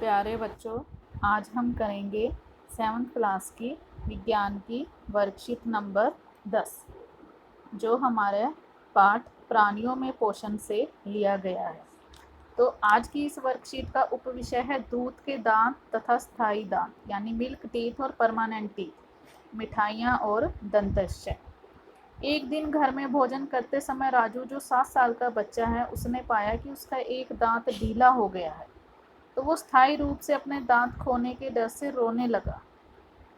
प्यारे बच्चों, आज हम करेंगे 7th क्लास की विज्ञान की वर्कशीट नंबर 10, जो हमारे पाठ प्राणियों में पोषण से लिया गया है। तो आज की इस वर्कशीट का उपविषय है दूध के दांत तथा स्थायी दांत, यानी मिल्क टीथ और परमानेंट टीथ, मिठाइयाँ और दंतश्य। एक दिन घर में भोजन करते समय राजू, जो 7 साल का बच्चा है, उसने पाया कि उसका एक दांत ढीला हो गया है। तो वो स्थायी रूप से अपने दांत खोने के डर से रोने लगा।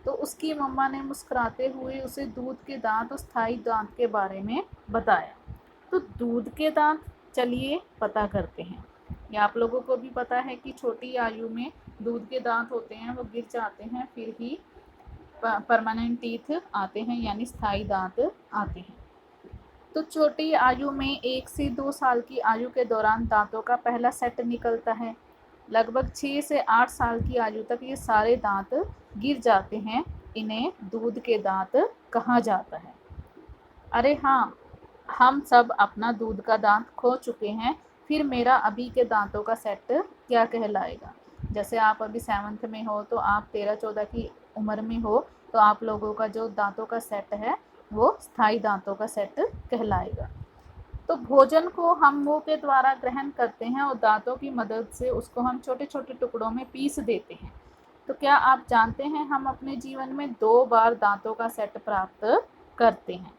तो उसकी मम्मा ने मुस्कुराते हुए उसे दूध के दांत और स्थायी दांत के बारे में बताया। तो दूध के दांत चलिए पता करते हैं। ये आप लोगों को भी पता है कि छोटी आयु में दूध के दांत होते हैं, वो गिर जाते हैं, फिर ही परमानेंट टीथ आते हैं, यानी स्थायी दांत आते हैं। तो छोटी आयु में 1 से 2 साल की आयु के दौरान दांतों का पहला सेट निकलता है। लगभग 6 से 8 साल की आयु तक ये सारे दांत गिर जाते हैं। इन्हें दूध के दांत कहा जाता है। अरे हाँ, हम सब अपना दूध का दांत खो चुके हैं, फिर मेरा अभी के दांतों का सेट क्या कहलाएगा। जैसे आप अभी 7th में हो, तो आप 13-14 की उम्र में हो, तो आप लोगों का जो दांतों का सेट है वो स्थायी दांतों का सेट कहलाएगा। तो भोजन को हम मुंह के द्वारा ग्रहण करते हैं और दांतों की मदद से उसको हम छोटे छोटे टुकड़ों में पीस देते हैं। तो क्या आप जानते हैं, हम अपने जीवन में 2 बार दांतों का सेट प्राप्त करते हैं।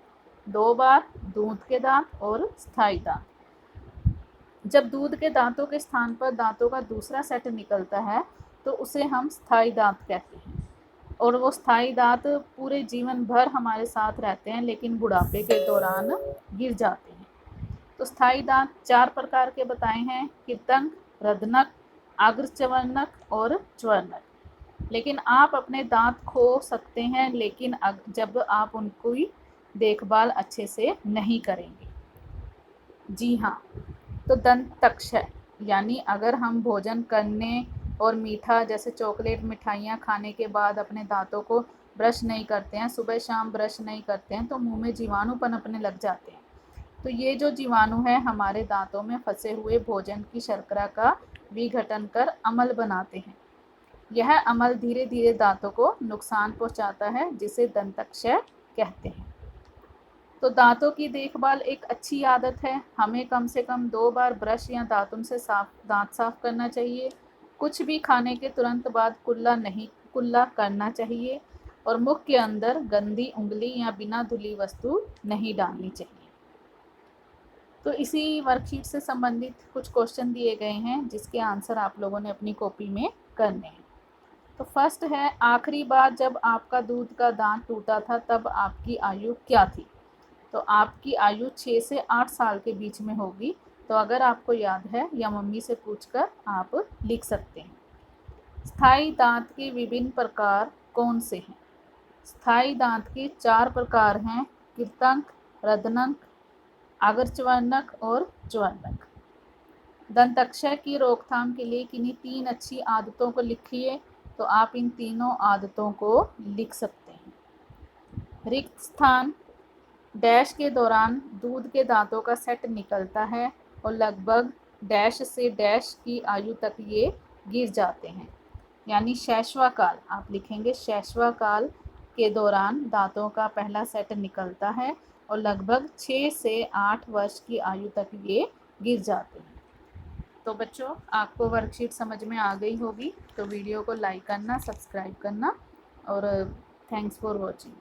2 बार दूध के दांत और स्थायी दांत। जब दूध के दांतों के स्थान पर दांतों का दूसरा सेट निकलता है, तो उसे हम स्थायी दांत कहते हैं। और वो स्थायी दांत पूरे जीवन भर हमारे साथ रहते हैं, लेकिन बुढ़ापे के दौरान गिर जाते हैं। तो स्थायी दांत 4 प्रकार के बताए हैं: कृंतक, रद्नक, अग्रचर्वणक और ज्वर्णक। लेकिन आप अपने दांत खो सकते हैं, लेकिन जब आप उनकी देखभाल अच्छे से नहीं करेंगे। जी हाँ, तो दंतक्षय, यानी अगर हम भोजन करने और मीठा जैसे चॉकलेट, मिठाइयाँ खाने के बाद अपने दांतों को ब्रश नहीं करते हैं, सुबह शाम ब्रश नहीं करते हैं, तो मुंह में जीवाणु पनपने लग जाते हैं। तो ये जो जीवाणु है हमारे दांतों में फंसे हुए भोजन की शर्करा का विघटन कर अम्ल बनाते हैं। यह अम्ल धीरे धीरे दांतों को नुकसान पहुंचाता है, जिसे दंतक्षय कहते हैं। तो दांतों की देखभाल एक अच्छी आदत है। हमें कम से कम 2 बार ब्रश या दातुन से दांत साफ करना चाहिए। कुछ भी खाने के तुरंत बाद कुल्ला करना चाहिए, और मुख के अंदर गंदी उंगली या बिना धुली वस्तु नहीं डालनी चाहिए। तो इसी वर्कशीट से संबंधित कुछ क्वेश्चन दिए गए हैं, जिसके आंसर आप लोगों ने अपनी कॉपी में करने हैं। तो फर्स्ट है, आखिरी बार जब आपका दूध का दांत टूटा था, तब आपकी आयु क्या थी। तो आपकी आयु 6 से 8 साल के बीच में होगी। तो अगर आपको याद है, या मम्मी से पूछकर आप लिख सकते हैं। स्थायी दांत के विभिन्न प्रकार कौन से हैं। स्थायी दांत के 4 प्रकार हैं: कृंतक, रद्नक, अग्रचर्वणक और ज्वर्णक। दंतक्षय की रोकथाम के लिए किन्हीं 3 अच्छी आदतों को लिखिए। तो आप इन तीनों आदतों को लिख सकते हैं। रिक्त स्थान, डैश के दौरान दूध के दांतों का सेट निकलता है और लगभग डैश से डैश की आयु तक ये गिर जाते हैं, यानी शैशवाकाल। आप लिखेंगे शैशवाकाल के दौरान दांतों का पहला सेट निकलता है और लगभग 6 से 8 वर्ष की आयु तक ये गिर जाते हैं। तो बच्चों, आपको वर्कशीट समझ में आ गई होगी। तो वीडियो को लाइक करना, सब्सक्राइब करना, और थैंक्स फॉर वॉचिंग।